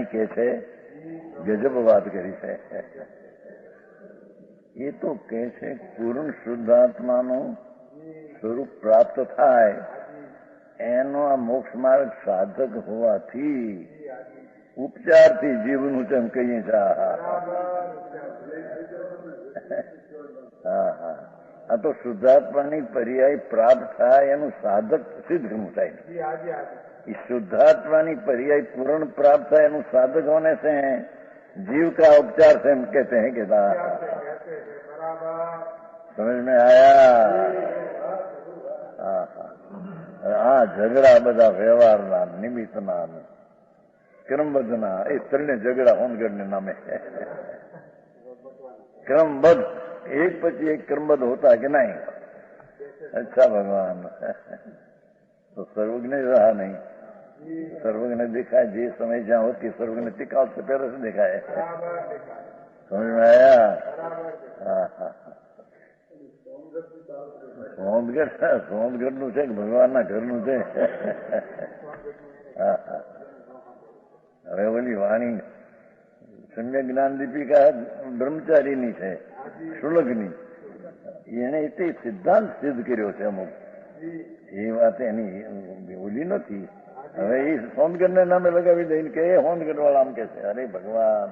કાંઈ કે છે ગજબ વાત કરી છે. એ તો કે છે પૂર્ણ શુદ્ધાત્માનું સ્વરૂપ પ્રાપ્ત થાય એનો આ મોક્ષ માર્ગ સાધક હોવાથી ઉપચારથી જીવનું તેમ કહીએ છે. હા હા, આ તો શુદ્ધાત્માની પર્યાય પ્રાપ્ત થાય એનું સાધક સિદ્ધ થાય. इस शुद्धात्मा पर्याय पूर्ण प्राप्त है साधक होने से जीव का उपचार से हम कहते हैं कि समझ में आया. हाँ, झगड़ा बदा व्यवहार निमित्त क्रमबद्ध ए त्रण झगड़ा होनगढ़ नामे क्रमबद्ध एक पची एक क्रमबद्ध होता है कि नहीं. अच्छा भगवान, तो सर्वज्ञ रहा नहीं, सर्वज्ञ देखा है जिस समय जहाँ होती सर्वज्ञ टिकाव से पहले से देखा है. समझ में आया. સોંદગઢ નું છે કે ભગવાનના ઘરનું છે. હવે ઓલી વાણી સમ્યક જ્ઞાન દીપિકા બ્રહ્મચારીની છે, શુલકની. એને તે સિદ્ધાંત સિદ્ધ કર્યો છે અમુક. એ વાત એની ઓલી નથી. હવે એ સોનગઢ ને નામે લગાવી દઈને કે એ સોનગઢ વાળા આમ કે છે. અરે ભગવાન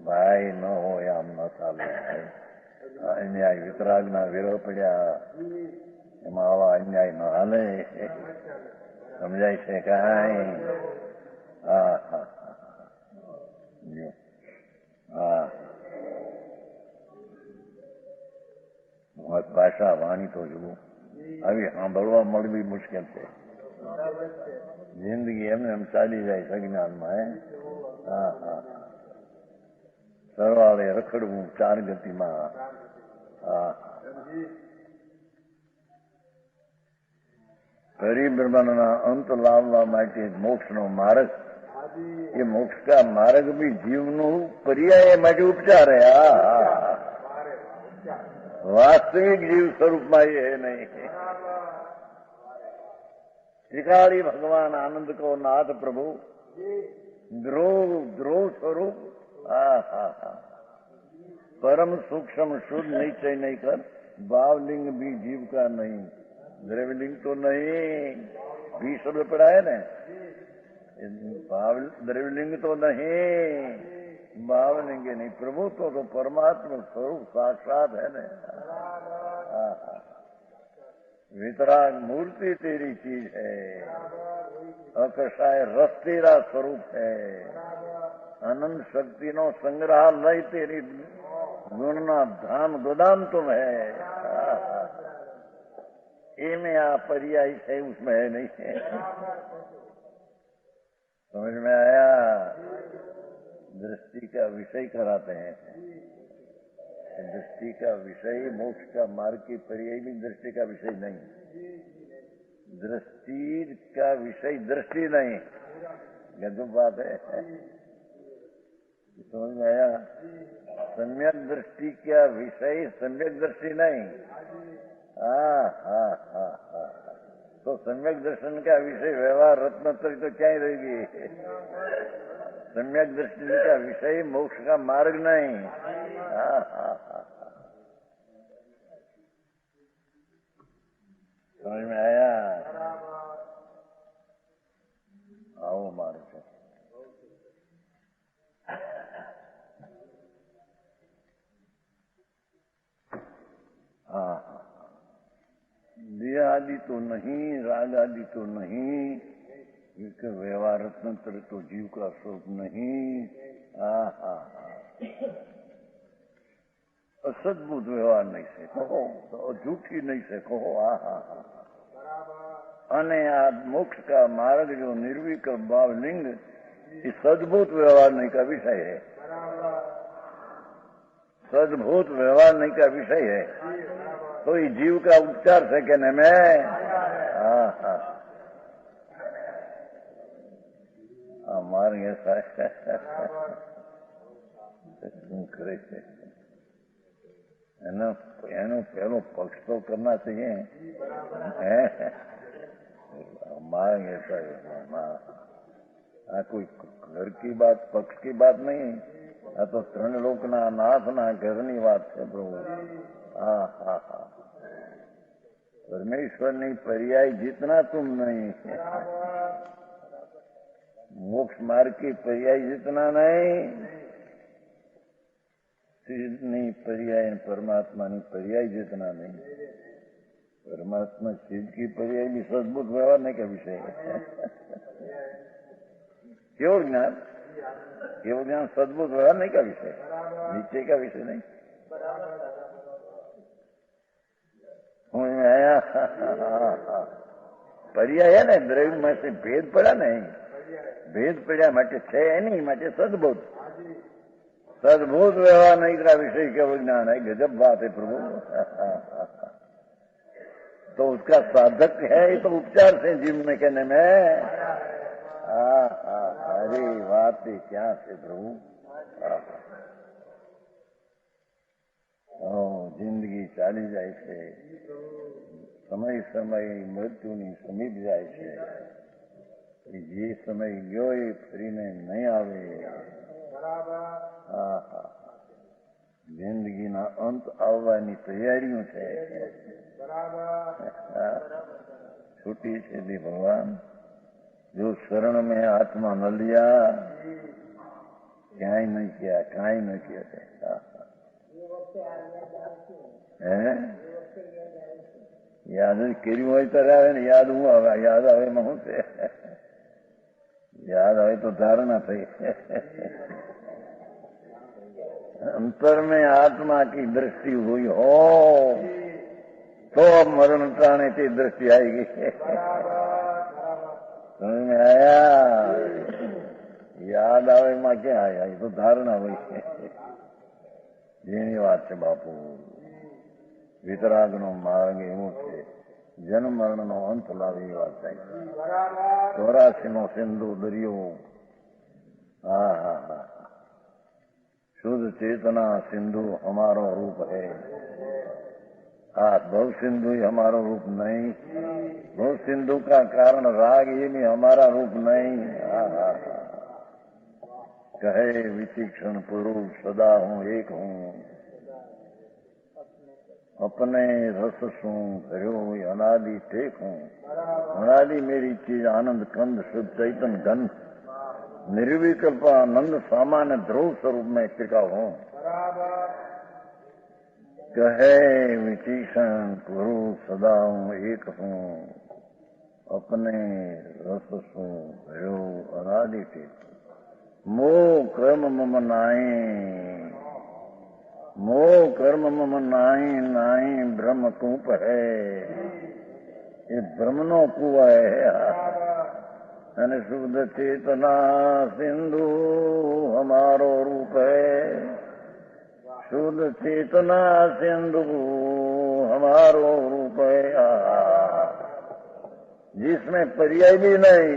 ભાઈ ન હોય આમ ન ચાલે. અન્યાય વિતરાગ ના વિરોહ પડ્યા એમાં આવા અન્યાય ન હાલે. સમજાય છે કાંઈ? હા હા હા, ભાષા વાણી તો જુઓ આવી સાંભળવા મળવી મુશ્કેલ છે. જિંદગી એમને એમ ચાલી જાય સંજ્ઞાનમાં. હા હા, સરવાળે રખડવું ચાર ગતિમાં. હા, પરિબ્રહ્મણના અંત લાવવા માટે મોક્ષનો માર્ગ, એ મોક્ષ કા માર્ગ બી જીવનું પર્યાય માટે ઉપચાર है. હા, वास्तविक जीव स्वरूप में ये है नहीं. त्रिकाली भगवान आनंद को नाथ प्रभु ध्रुव ध्रुव स्वरूप. हा हा हा, परम सूक्ष्म शुद्ध निश्चय नहीं कर भावलिंग भी जीव का नहीं. द्रव्यलिंग तो नहीं, भी शब्द पड़ा है ना. भाव द्रव्यलिंग तो नहीं, भावलिंग नहीं. प्रभु तो परमात्मा स्वरूप साक्षात है ना. वितराग मूर्ति तेरी चीज है, अकषाय रस तेरा स्वरूप है, अनंत शक्ति नो संग्रहालय तेरी गुणना धाम गोदाम तुम है. इनमें आ पर्याय है, उसमें है नहीं है. समझ में आया. दृष्टि का विषय कराते हैं. दृष्टि का विषय मोक्ष का मार्ग की पर्याय भी दृष्टि का विषय नहीं. दृष्टि का विषय दृष्टि नहीं. गजब बात है. समझ में आया. सम्यक दृष्टि का विषय सम्यक दृष्टि नहीं. हाँ हाँ हाँ हाँ, तो सम्यक दर्शन का विषय व्यवहार रत्नोत्तरी तो क्या ही रहेगी. सम्यक दृष्टि का विषय मोक्ष का मार्ग नहीं. हाँ हाँ हाँ, समझ में आया. आओ मार्ग से. हाँ, दिया आदि तो नहीं, राग आदि तो नहीं, इसका व्यवहार रत्नत्र तो जीव का स्वरूप नहीं. असद्भुत व्यवहार नहीं से कहो तो झूठी नहीं से कहो. अने आ मोक्ष का मार्ग जो निर्विक भाव लिंग इस सद्भुत व्यवहार नहीं का विषय है. सद्भुत व्यवहार नहीं का विषय है. तो ये जीव का उपचार से कहने में. हमारे ऐसा શું કરે છે એનો પહેલો પક્ષ તો કરના चाहिए. हमारे ऐसा कोई घर की बात, पक्ष की बात नहीं, आ तो ત્રણલોકના નાથના ઘરની વાત છે પ્રભુ. હા હા હા, परमेश्वરની पर्याय जीतना तुम नहीं, मोक्ष मार्ग की पर्याय जीतना नहीं, सिद्धની पर्याय परमात्माની पर्याय जीतना नहीं. परमात्मा सिद्ध की पर्याय भी सद्भुत व्यवहार नहीं का विषय है. केवल ज्ञान सद्भुत व्यवहार नहीं का विषय, निश्चय का विषय नहीं. आया पर्याय है ने द्रव्य में से भेद पड़ा नहीं, भेद पड़ा माटे छे नहीं, माटे सद्भुत व्यवहार नहीं का विषय केवल ज्ञान है. गजब बात है प्रभु. तो उसका साधक है ये तो उपचार से जीवन कहने में. अरे बात क्या से प्रभु. જિંદગી ચાલી જાય છે, સમય મૃત્યુની સમીપ જાય છે. જે સમય ગયો એ ફરીને નહીં આવે. જિંદગીના અંત આવવાની તૈયારીઓ છે. છૂટી છે दी भगवान. जो शरण में आत्मा न लिया क्या नहीं किया, काई न किया. યાદ જ કર્યું હોય તો આવે ને, યાદ હું આવે, યાદ આવે એમાં શું છે? યાદ આવે તો ધારણા થઈ. अंतर में आत्मा की दृष्टि हुई हो तो मरण टाणे की दृष्टि आएगी. समझ में आया? याद आवे में क्या आया, ये तो धारणा हुई. જેની વાત છે બાપુ. વિતરાગનો માર્ગ એવો છે, જન્મ મરણનો અંત લાવે એ વાત થાય. 84નો સિંધુ દરિયો. હા હા હા, शुद्ध चेतना सिंधु हमारा रूप है. भव सिंधु ही हमारा रूप नहीं. भव सिंधु का कारण राग ये भी हमारा रूप नहीं. कहे विचक्षण पुरुष सदा हूँ एक हूँ, अपने रस सू भरो अनादि टेक हूँ. अनादि मेरी चीज आनंद कंद शुद्ध चैतन घन निर्विकल्प आनंद सामान्य ध्रुव स्वरूप में टिका हूँ. कहे विचक्षण पुरुष सदा हूँ एक हूँ, अपने रस सू भरो अनादि टेक. मोह कर्म मम नाई, मोह कर्म मम नाई नाई ब्रह्म कूप है. ये ब्रह्म नो कुआ है. અને શુદ્ધ ચેતના સિંધુ हमारो रूप है. शुद्ध चेतना सिंधु हमारो रूप है, जिसमें पर्याय भी नहीं.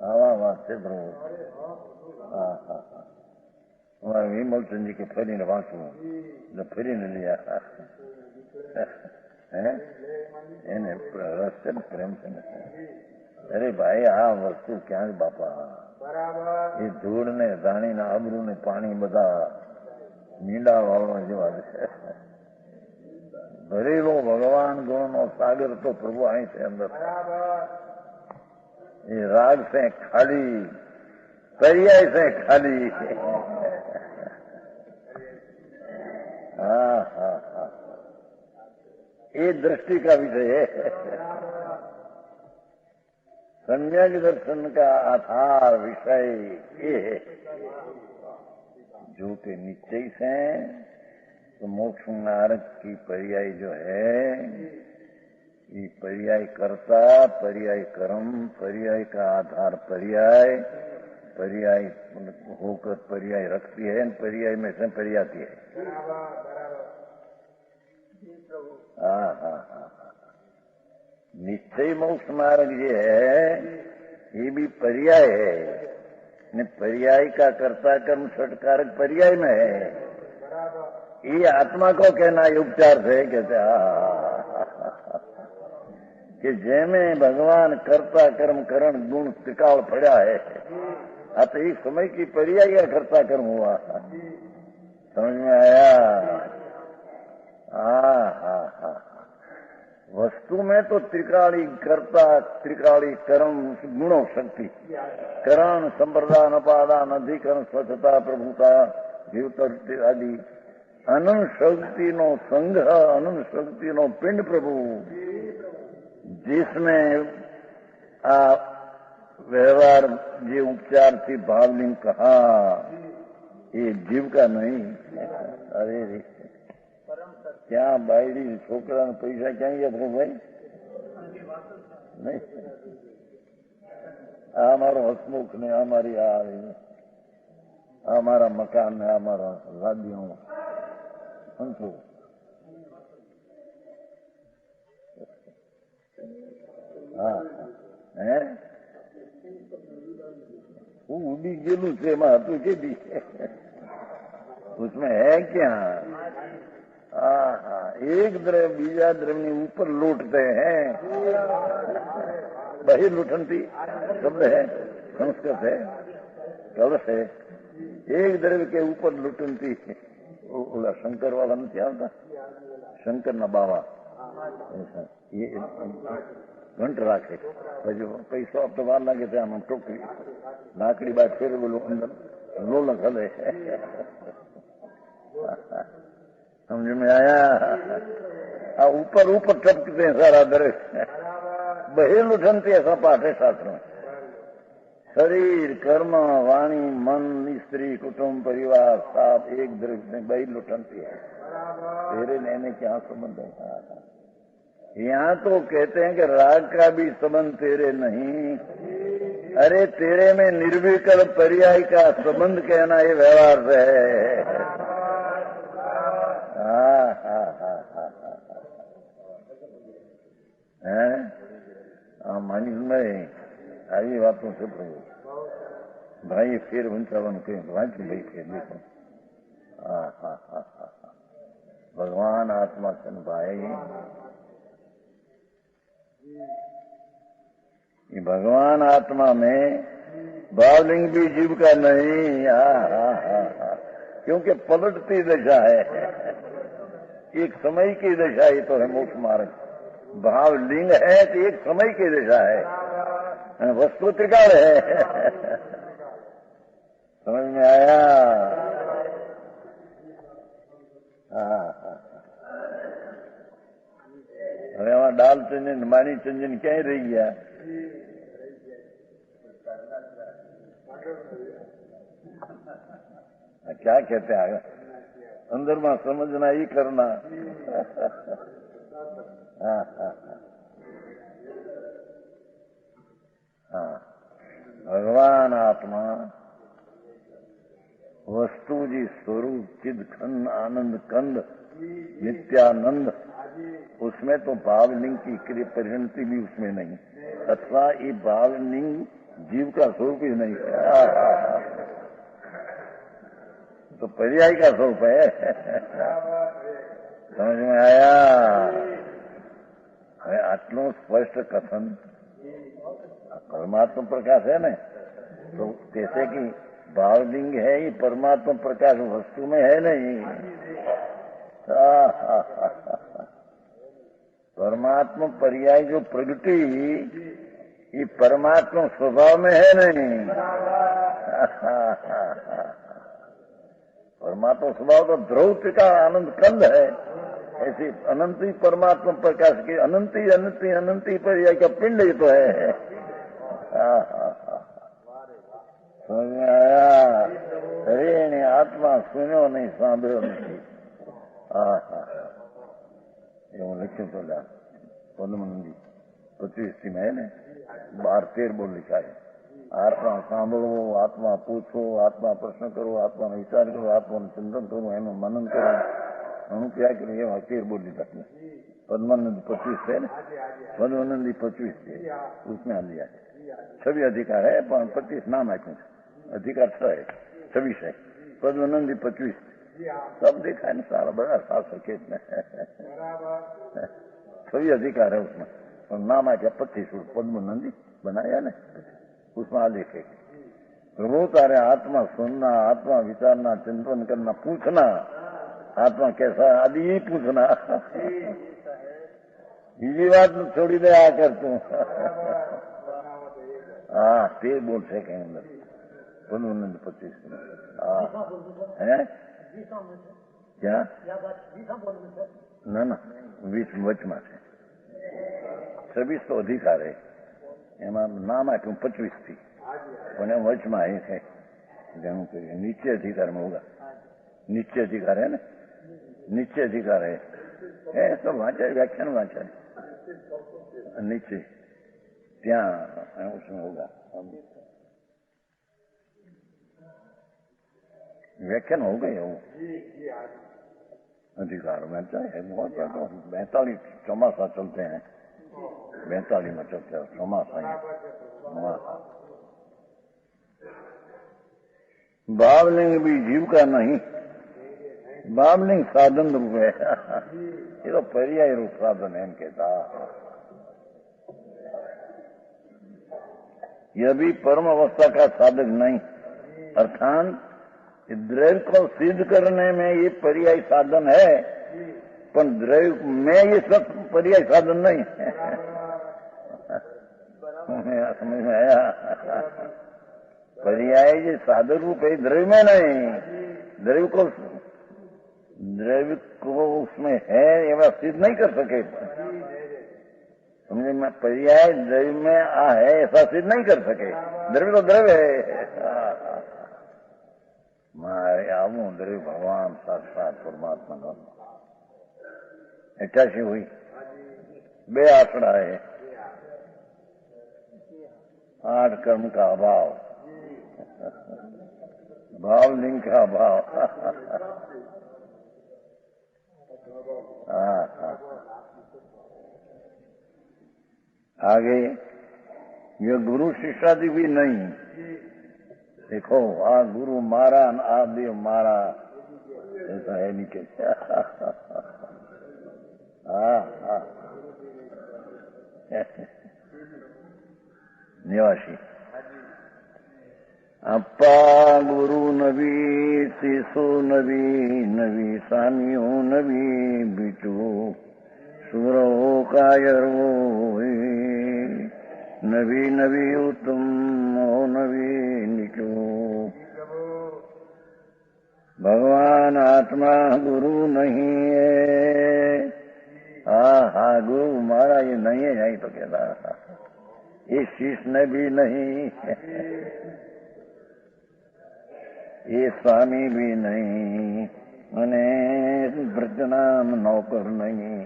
આવા વાત છે પ્રભુ. વિમલચંદ જી કે ફરીને વાંચવું એટલે ફરીને લઈ એને રસ છે ને, પ્રેમ છે ને. અરે ભાઈ આ વસ્તુ ક્યાં જ બાપા, એ ધૂળ ને ધાણી ને આબરૂ ને પાણી બધા મીંડા વાળવા જેવા છે. ભરેલો ભગવાન ગુણ નો સાગર તો પ્રભુ અહીં છે અંદર. ये राग से खाली, पर्याय से खाली. हाँ हाँ हाँ, ये दृष्टि का विषय है. सम्यक दर्शन का आधार विषय ये है. जो कि निश्चय से तो मोक्ष मार्ग की पर्याय जो है, ये पर्याय कर्ता, पर्याय कर्म, पर्याय का आधार पर्याय, पर्याय होकर पर्याय रखती है, पर्याय में से पर्याती है. हाँ हाँ हाँ, निश्चय मोक्ष मार्ग ये है, ये भी पर्याय है. पर्याय का कर्ता कर्म षटकारक पर्याय में है. ये आत्मा को कहना उपचार से कहते. કે જેમે ભગવાન કરતા કર્મ करण गुण त्रिकाल पड़ा है। अब तो एक समय की पर्याय करता कर्म हुआ, समझ में आया? हाँ। वस्तु में तो त्रिकाली कर्ता त्रिकाली कर्म गुणों शक्ति करण संप्रदान अपादान अधिकरण स्वच्छता प्रभुता जीवतृप्ति आदि अनंत शक्ति नो संघ अनंत शक्ति नो पिंड प्रभु जिसमें आ व्यवहार जे उपचार थी भावलिंग कहा ये जीव का नहीं। अरे रे क्या बायडी छोकरा ने पैसा क्या गया थे भाई? नहीं हमारो हसमुख ने हमारी हमारा मकान है हमारा राज्यों समझो। हाँ है वो उड़ी गेलू से तू के भी उसमें है क्या? हाँ एक द्रव्य बीजा द्रव्य ऊपर लूटते हैं। बही लुठनती शब्द है संस्कृत है कलश है। एक द्रव्य के ऊपर लुटनती शंकर वाला नहीं आता शंकर न बाबा ये घंट राखे पैसा अब तो बार लागे थे हम टोकरी लाकड़ी बात फिर बोलो अंदर लोल खले समझ में आया? ऊपर ऊपर टपकते हैं सारा दृश्य बहिर लुठनती ऐसा पाठ है शास्त्र में। शरीर कर्म वाणी मन स्त्री कुटुंब परिवार साथ एक दृश्य में बहिर लुठनती है। तेरे लेने क्या संबंध है? यहाँ तो कहते हैं कि राग का भी संबंध तेरे नहीं। अरे तेरे में निर्विकल्प पर्याय का संबंध कहना ये व्यवहार है। हाँ मानी में આવી વાતો છે ભાઈ ફેર વંચાવાનું કહે વાંચી ભાઈ ફેર देखो। हाँ भगवान आत्मा सन भाई ये भगवान आत्मा में भावलिंग भी जीव का नहीं। हाँ क्योंकि पलटती दशा है एक समय की दशा ही तो है मोक्ष मार्ग। भावलिंग है तो एक समय की दशा है वस्तु त्रिकाल है। समझ में आया? हाँ હવે આમાં દાલ ચંજન માની ચંજન ક્યાંય રહી ગયા? क्या कहते हैं अंदर में समझना ही करना। हाँ भगवान आत्मा वस्तु जी स्वरूप चिद खंड आनंद कंद नित्यानंद उसमें तो भावलिंग की परिणति भी उसमें नहीं अथवा ये भावलिंग जीव का स्वरूप ही नहीं तो पर्याय का स्वरूप है। समझ में आया? आटलो स्पष्ट कथन परमात्मा प्रकाश है न तो कैसे कि भावलिंग है ये परमात्मा प्रकाश वस्तु में है नहीं। परमात्मा पर्याय जो प्रगति ये परमात्मा स्वभाव में है नहीं। परमात्मा स्वभाव तो ध्रुव का आनंद कंद है ऐसी अनंत ही परमात्मा प्रकाश की अनंती अनंती अनंती पर्याय का पिंड ही तो है। समझ में आया? अरे आत्मा सुनो नहीं सांभो नहीं। એવું લખ્યું તો પદ્મનંદી 25 में है ने 12-13 बोल लिखा है। आत्मा सांभळो आत्मा पूछो आत्मा प्रश्न करो आत्मा विचार करो आत्मा चिंतन करो एનું मनन करो अणु क्या करो ये 13 बोल लिखा है। पद्मानंद 25 है ना पद्मानंदी 25 है उसमें आ लिया है। 26 अधिकार है 25 नाम है अधिकार 6 है 26 है पद्मानंदी 25 सब देखा है ना सारा बड़ा साफ सकेत में सभी अधिकार है उसमें और नाम आ गया 25 पद्मनंदी बनाया ना, उसमें आलेख है प्रभु तारे आत्मा सुनना, आत्मा विचारना, चिंतन करना, पूछना आत्मा कैसा आदि ही पूछना। બીજી વાત છોડી દે આ કરતું। હા તે બોલશે કઈ અંદર 25 હે ક્યાં ના ના 20 વચમાં છે, 26 તો અધિકાર है, એમાં નામ આપ્યું 25 થી, પણ એમ વચમાં એ છે જેનું કે નીચે અધિકારમાં હોगा, નીચે અધિકાર है ને, નીચે અધિકાર है તો વાંચે વ્યાખ્યાન વાંચે नीचे ત્યાં उसमें होगा व्याख्यान हो गए वो अधिकार में चाहे बहुत 42 चौमासा चलते हैं, 42 में चलते हैं चौमासा। भावलिंग भी जीव का नहीं, भावलिंग साधन रूप है, ये तो पर्याय रूप साधन है इनके साथ। यह भी परम अवस्था का साधक नहीं, अर्थात द्रव्य को सिद्ध करने में ये पर्याय साधन है, पर द्रव्य में ये सब पर्याय साधन नहीं है। समझ में आया? पर्याय ये साधन रूप है, द्रव्य में नहीं। द्रव्य को उसमें है ये बात सिद्ध नहीं कर सके, समझे में? पर्याय द्रव्य में आ है ऐसा सिद्ध नहीं कर सके, द्रव्य तो द्रव्य है। मारे आवू द्रव्य भगवान साक्षात परमात्मा का 88 हुई, 2 आंकड़ा है, 8 कर्म का अभाव, भाव लिंग का अभाव। आगे ये गुरु शिष्यादि भी नहीं, देखो आ गुरु मारा आ देव मारा ऐसा है नहीं कहते। निवासी अप्पा गुरु नबी शिशु नबी नबी सामियो नबी बिटू सुरो कायरो नबी नबी उत्तम हो नबी निचो। भगवान आत्मा गुरु नहीं है। हाँ गुरु हमारा ये नहीं है, यही तो कहता ये शिष्य ने भी नहीं, ये स्वामी भी नहीं, मने व्रतनाम नौकर नहीं,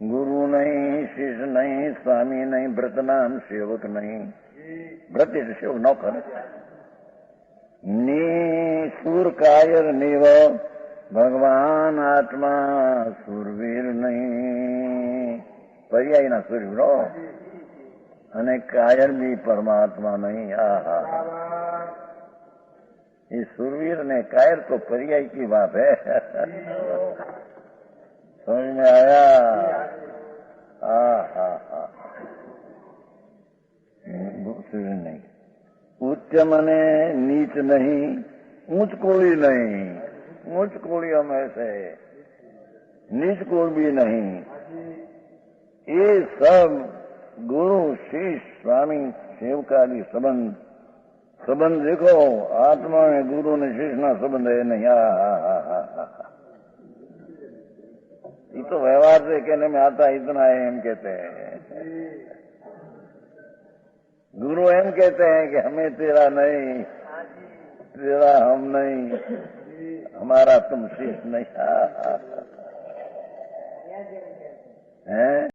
गुरु नहीं, शिष्य नहीं, स्वामी नहीं, व्रतनाम सेवक नहीं। व्रत सेवक नौकर नी सूर कायर निव भगवान आत्मा सूरवीर नहीं, पर्याय ना सूरवीरो अने कायर भी परमात्मा नहीं। ये सूरवीर ने कायर तो पर्याय की बात है। समझ में आया? सूरवीर नहीं, उच्च मने नीच नहीं, ऊंच कोड़ी नहीं, ऊंच कोड़ियों में से नीच कोड़ भी नहीं। ये सब गुरु शिष्य स्वामी सेवकादि संबंध देखो, आत्मा में गुरु ने शिष्य ना संबंध है नहीं। ये तो व्यवहार से कहने में आता इतना है, हम कहते हैं गुरु एम कहते हैं कि हमें तेरा नहीं, तेरा हम नहीं, हमारा तुम शिष्य नहीं है।